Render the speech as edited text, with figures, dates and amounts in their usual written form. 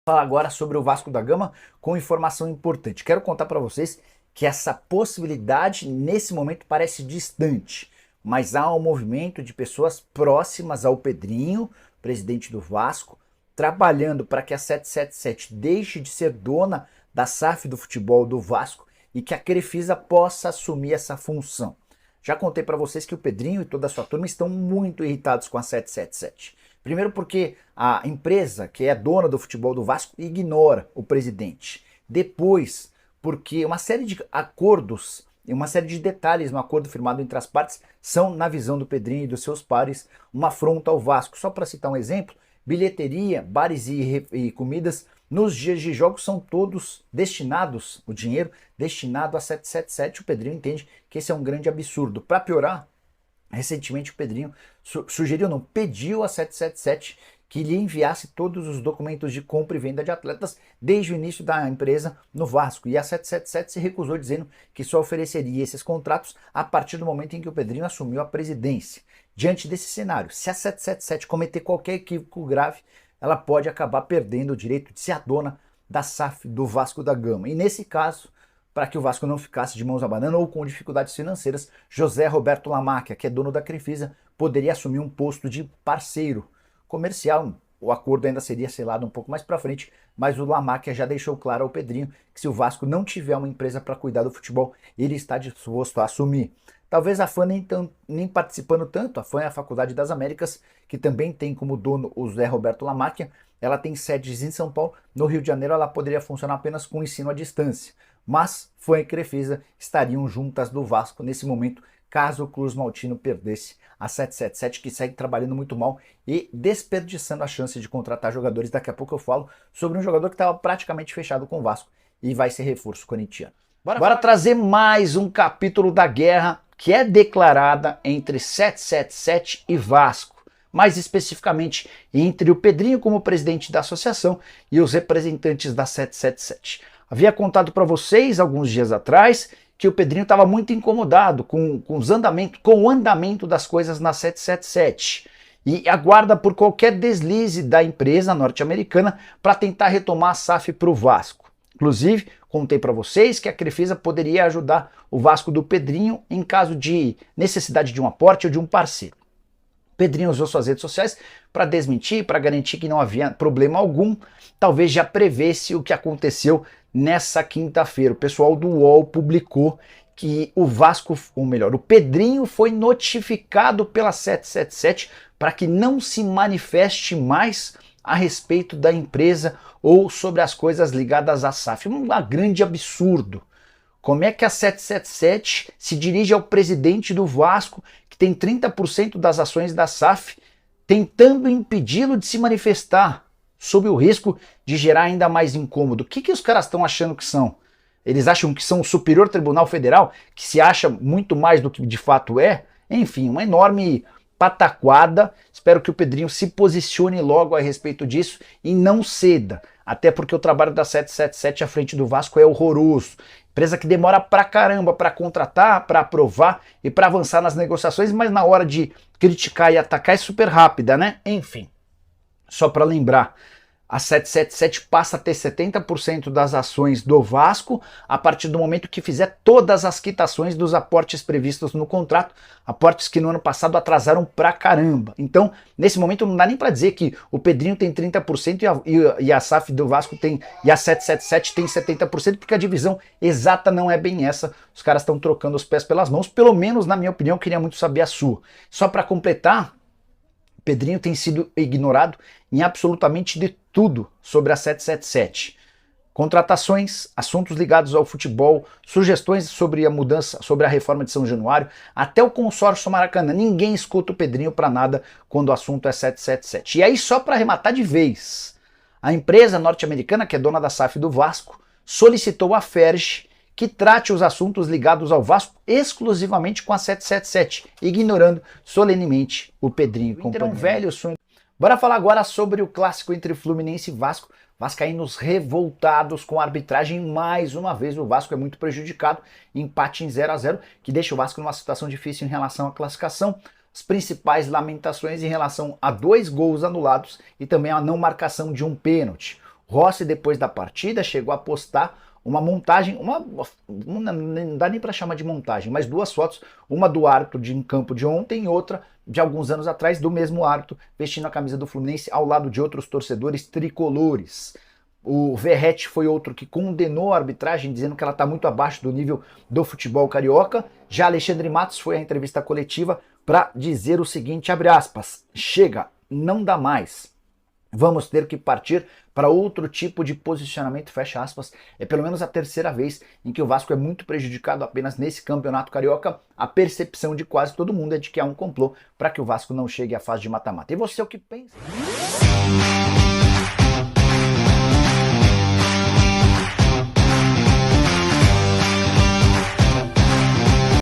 Falar agora sobre o Vasco da Gama com informação importante. Quero contar para vocês que essa possibilidade nesse momento parece distante, mas há um movimento de pessoas próximas ao Pedrinho, presidente do Vasco, trabalhando para que a 777 deixe de ser dona da SAF do futebol do Vasco e que a Crefisa possa assumir essa função. Já contei para vocês que o Pedrinho e toda a sua turma estão muito irritados com a 777. Primeiro porque a empresa que é dona do futebol do Vasco ignora o presidente. Depois porque uma série de acordos e uma série de detalhes no acordo firmado entre as partes são, na visão do Pedrinho e dos seus pares, uma afronta ao Vasco. Só para citar um exemplo, bilheteria, bares e comidas nos dias de jogos são todos destinados, o dinheiro destinado a 777. O Pedrinho entende que esse é um grande absurdo. Para piorar, recentemente o Pedrinho pediu a 777 que lhe enviasse todos os documentos de compra e venda de atletas desde o início da empresa no Vasco. E a 777 se recusou, dizendo que só ofereceria esses contratos a partir do momento em que o Pedrinho assumiu a presidência. Diante desse cenário, se a 777 cometer qualquer equívoco grave, ela pode acabar perdendo o direito de ser a dona da SAF do Vasco da Gama. E nesse caso, para que o Vasco não ficasse de mãos abanando ou com dificuldades financeiras, José Roberto Lamáquia, que é dono da Crefisa, poderia assumir um posto de parceiro comercial. O acordo ainda seria selado um pouco mais para frente, mas o Lamáquia já deixou claro ao Pedrinho que se o Vasco não tiver uma empresa para cuidar do futebol, ele está disposto a assumir. Talvez a FAN nem participando tanto, a FAN é a Faculdade das Américas, que também tem como dono o José Roberto Lamáquia. Ela tem sedes em São Paulo. No Rio de Janeiro ela poderia funcionar apenas com ensino à distância. Mas FAN e Crefisa estariam juntas do Vasco nesse momento, caso o Cruz Maltino perdesse a 777, que segue trabalhando muito mal e desperdiçando a chance de contratar jogadores. Daqui a pouco eu falo sobre um jogador que estava praticamente fechado com o Vasco e vai ser reforço corintiano. Bora trazer mais um capítulo da guerra que é declarada entre 777 e Vasco, mais especificamente entre o Pedrinho como presidente da associação e os representantes da 777. Havia contado para vocês alguns dias atrás que o Pedrinho estava muito incomodado com o andamento das coisas na 777 e aguarda por qualquer deslize da empresa norte-americana para tentar retomar a SAF para o Vasco. Inclusive, contei para vocês que a Crefisa poderia ajudar o Vasco do Pedrinho em caso de necessidade de um aporte ou de um parceiro. Pedrinho usou suas redes sociais para desmentir, para garantir que não havia problema algum. Talvez já prevesse o que aconteceu nessa quinta-feira. O pessoal do UOL publicou que o Vasco, ou melhor, o Pedrinho foi notificado pela 777 para que não se manifeste mais a respeito da empresa ou sobre as coisas ligadas à SAF. Um grande absurdo. Como é que a 777 se dirige ao presidente do Vasco, que tem 30% das ações da SAF, tentando impedi-lo de se manifestar, sob o risco de gerar ainda mais incômodo? O que os caras estão achando que são? Eles acham que são o Superior Tribunal Federal, que se acha muito mais do que de fato é? Enfim, uma enorme pataquada. Espero que o Pedrinho se posicione logo a respeito disso e não ceda. Até porque o trabalho da 777 à frente do Vasco é horroroso. Empresa que demora pra caramba para contratar, para aprovar e para avançar nas negociações, mas na hora de criticar e atacar é super rápida, né? Enfim, só para lembrar, a 777 passa a ter 70% das ações do Vasco a partir do momento que fizer todas as quitações dos aportes previstos no contrato, aportes que no ano passado atrasaram pra caramba. Então, nesse momento não dá nem para dizer que o Pedrinho tem 30% e a SAF do Vasco tem, e a 777 tem 70%, porque a divisão exata não é bem essa. Os caras estão trocando os pés pelas mãos, pelo menos na minha opinião. Eu queria muito saber a sua. Só para completar, Pedrinho tem sido ignorado em absolutamente de tudo sobre a 777. Contratações, assuntos ligados ao futebol, sugestões sobre a mudança, sobre a reforma de São Januário, até o consórcio Maracanã. Ninguém escuta o Pedrinho para nada quando o assunto é 777. E aí, só para arrematar de vez, a empresa norte-americana, que é dona da SAF do Vasco, solicitou à Ferj que trate os assuntos ligados ao Vasco exclusivamente com a 777, ignorando solenemente o Pedrinho. O Inter é um velho sonho. Bora falar agora sobre o clássico entre Fluminense e Vasco. Vascaínos revoltados com a arbitragem. Mais uma vez o Vasco é muito prejudicado. Empate em 0 a 0, que deixa o Vasco numa situação difícil em relação à classificação. As principais lamentações em relação a 2 gols anulados e também a não marcação de um pênalti. Rossi, depois da partida, chegou a postar uma montagem, não dá nem para chamar de montagem, mas duas fotos, uma do árbitro de em campo de ontem e outra de alguns anos atrás, do mesmo árbitro, vestindo a camisa do Fluminense ao lado de outros torcedores tricolores. O Verratti foi outro que condenou a arbitragem, dizendo que ela está muito abaixo do nível do futebol carioca. Já Alexandre Matos foi à entrevista coletiva para dizer o seguinte, abre aspas, chega, não dá mais. Vamos ter que partir para outro tipo de posicionamento, fecha aspas. É pelo menos a terceira vez em que o Vasco é muito prejudicado apenas nesse campeonato carioca. A percepção de quase todo mundo é de que há um complô para que o Vasco não chegue à fase de mata-mata. E você, o que pensa?